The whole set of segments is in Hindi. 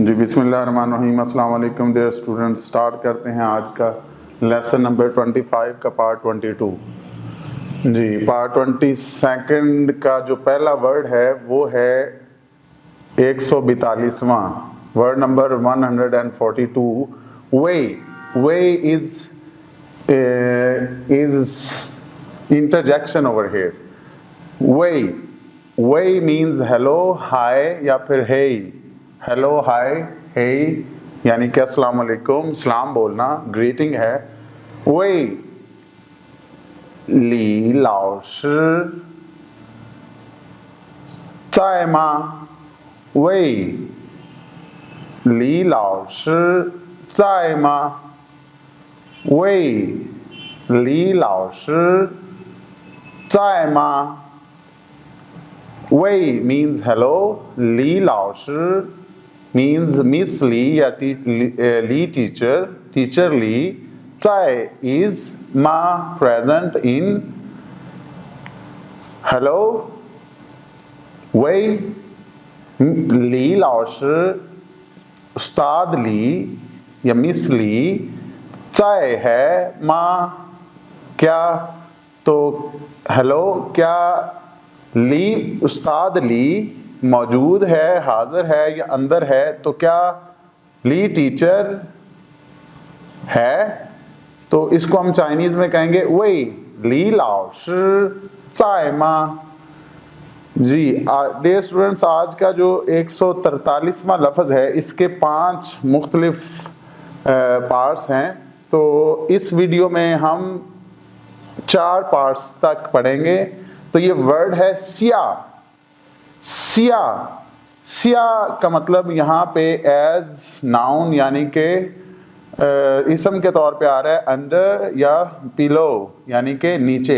जी बिस्मिल्लाहिर्रहमानिर्रहीम। अस्सलाम वालेकुम डियर स्टूडेंट्स। स्टार्ट करते हैं आज का लेसन नंबर 25 का पार्ट 22। जी पार्ट 22 का जो पहला वर्ड है वो है 142वां word number 142। Way way is interjection over here. Way means hello hi या फिर हे। हेलो हाय हे यानी कि अस्सलाम वालेकुम, सलाम बोलना, ग्रीटिंग है। वे ली लाओ शी ज़ाय मा। वे ली लाओ शी ज़ाय मा। वे ली लाओ शी ज़ाय मा। Wei means hello, Li Lao Shi means Miss Li या Li teacher, teacher Li. Zai is ma, present in. Hello, Wei Li Lao Shi, उस्ताद ली या मिस ली। Zai है ma, क्या, तो हेलो क्या ली उस्ताद ली मौजूद है, हाजिर है या अंदर है, तो क्या ली टीचर है। तो इसको हम चाइनीज में कहेंगे वही ली लाओ शी ज़ाय मा। जी डियर स्टूडेंट्स, आज का जो 143वां लफ्ज़ है इसके 5 मुख्तलिफ पार्ट्स हैं। तो इस वीडियो में हम 4 पार्ट्स तक पढ़ेंगे। तो ये वर्ड है सिया। सिया सिया का मतलब यहाँ पे एज नाउन यानी के इसम के तौर पे आ रहा है अंडर या पिलो यानी के नीचे।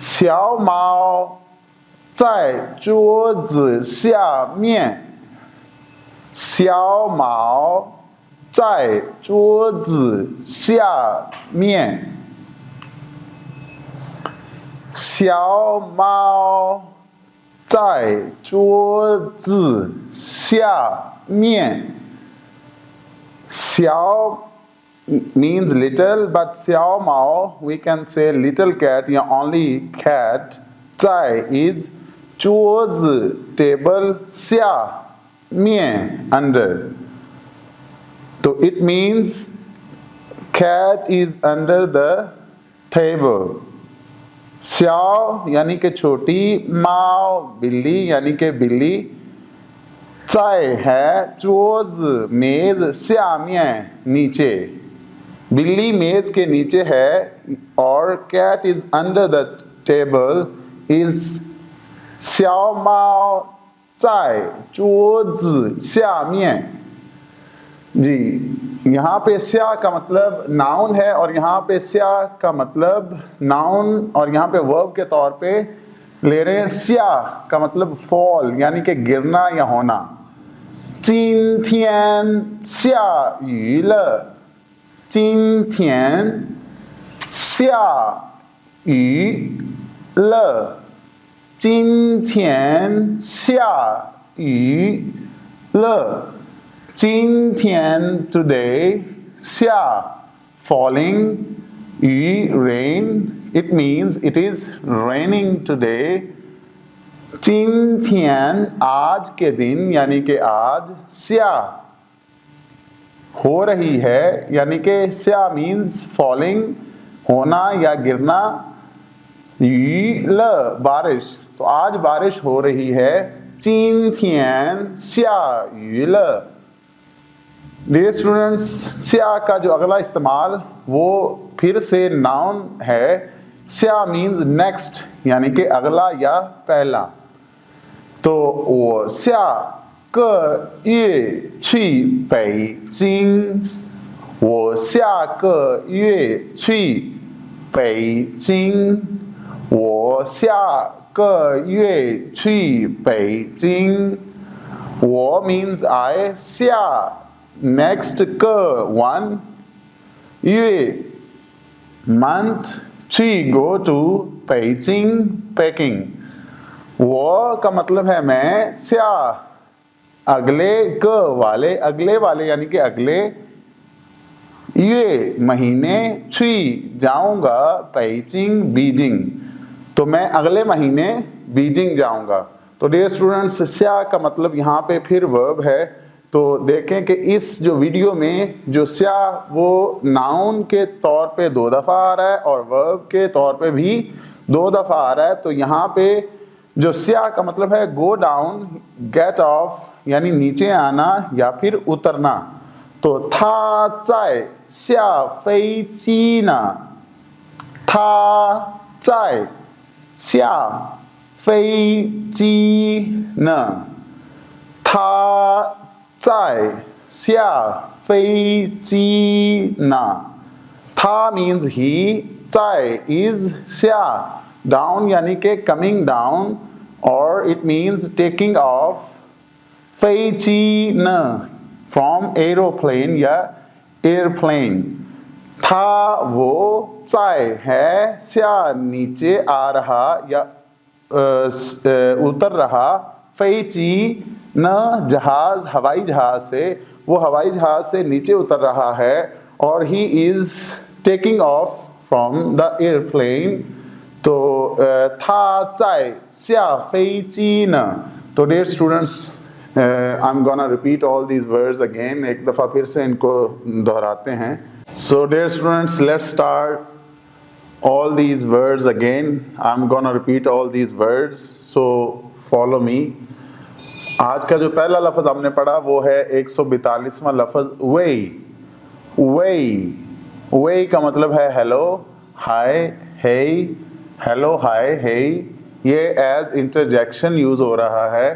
स्याओ माओ ज़ाय ज़ुओ ज़िया मियन। स्याओ माओ ज़ाय ज़ुओ Zia मियन। 小猫在桌子下面。小 means little, but 小猫 we can say little cat या only cat. 在 is 桌子 table, 下面 under. So it means cat is under the table. स्याओ यानी कि छोटी, माओ बिल्ली यानी कि बिल्ली, चाय है, चोज मेज, श्यामियन नीचे, बिल्ली मेज के नीचे है और cat is under the table is स्याओ माओ चाय चोज श्यामियन। जी यहाँ पे स्या का मतलब नाउन है और यहाँ पे स्या का मतलब नाउन और यहाँ पे वर्ब के तौर पे ले रहे हैं। स्या का मतलब फॉल यानी कि गिरना या होना। जिन थियन स्या यू ले। जिन थियन स्या यू ले। जिन थियन स्या यू ले। 今天 today, 下 falling, 雨 rain, it means it is raining today. 今天 आज के दिन यानी कि आज, 下 हो रही है यानी कि 下 means falling होना या गिरना, 雨 ले बारिश, तो आज बारिश हो रही है। 今天下雨了। डियर स्टूडेंट्स, स्या का जो अगला इस्तेमाल वो फिर से नाउन है। स्या मीन्स नेक्स्ट यानी कि अगला या पहला। तो वो स्या के ये छी बेइजिंग। वो स्या के ये छी बेइजिंग। वो स्या के ये छी बेइजिंग। वो मीन्स I, स्या next ke one, yue month, three go to Beijing, Peking। वो का मतलब है मैं, स्या अगले क वाले, अगले वाले यानी कि अगले, ये महीने छी जाऊंगा पेइचिंग बीजिंग, तो मैं अगले महीने बीजिंग जाऊंगा। तो डियर स्टूडेंट्स, स्या का मतलब यहाँ पे फिर वर्ब है। तो देखें कि इस जो वीडियो में जो स्या वो नाउन के तौर पे 2 दफ़ा आ रहा है और वर्ब के तौर पे भी 2 दफ़ा आ रहा है। तो यहाँ पे जो स्या का मतलब है गो डाउन, गेट ऑफ यानी नीचे आना या फिर उतरना। तो था चाय स्या फई ची ना, था चाय स्या फई ची न, था चाय स्या फई ची ना। था मीन्स ही, चाय इज स्या डाउन यानी के कमिंग डाउन, और it means taking of, Fai ची न फ्रॉम एरोप्लेन या एयरप्लेन। था वो, चाय है, स्या नीचे आ रहा या उतर रहा, फई ची न जहाज, हवाई जहाज से, वो हवाई जहाज से नीचे उतर रहा है, और he is taking off from the airplane. तो था चाय स्या फई ची न। तो dear students, I am gonna repeat all these words again, एक दफ़ा फिर से इनको दोहराते हैं। So dear students, let's start all these words again. I'm gonna repeat all these words, so follow me. आज का जो पहला लफ्ज़ हमने पढ़ा वो है 142वां लफ्ज़ वे। वे, वे का मतलब है हेलो, हाय, हे, हेलो, हाय, हे। ये एज इंटरजेक्शन यूज़ हो रहा है।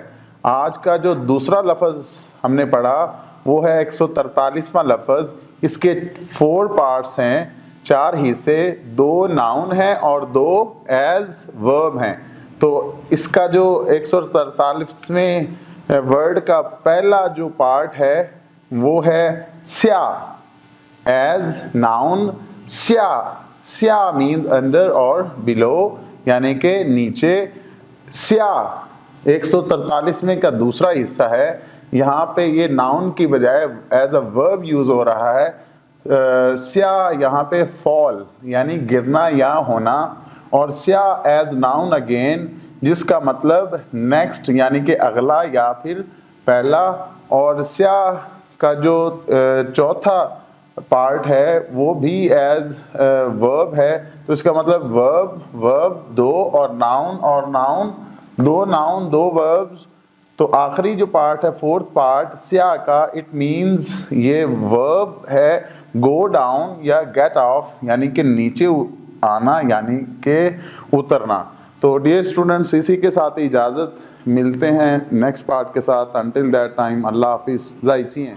आज का जो दूसरा लफ्ज़ हमने पढ़ा वो है 143वां लफ्ज़। इसके 4 पार्ट्स हैं, 4 हिस्से, 2 नाउन हैं और 2 एज वर्ब हैं। तो इसका जो 143वें वर्ड का पहला जो पार्ट है वो है स्या एज नाउन। स्या, स्या मीन्स अंडर और बिलो यानी के नीचे। स्या 143वें का दूसरा हिस्सा है। यहाँ पे ये नाउन की बजाय एज अ वर्ब यूज हो रहा है। स्या यहाँ पे फॉल यानी गिरना या होना, और स्या एज नाउन अगेन जिसका मतलब नेक्स्ट यानी कि अगला या फिर पहला। और स्या का जो चौथा पार्ट है वो भी एज वर्ब है। तो इसका मतलब वर्ब, वर्ब 2 और नाउन 2 नाउन 2 वर्ब्स। तो आखिरी जो पार्ट है 4th पार्ट स्या का, इट मीन्स ये वर्ब है गो डाउन या गेट ऑफ यानी कि नीचे आना यानी कि उतरना। तो डियर स्टूडेंट्स, इसी के साथ इजाज़त, मिलते हैं नेक्स्ट पार्ट के साथ। अंटिल दैट टाइम, अल्लाह हाफिज़, ज़ाइचिए।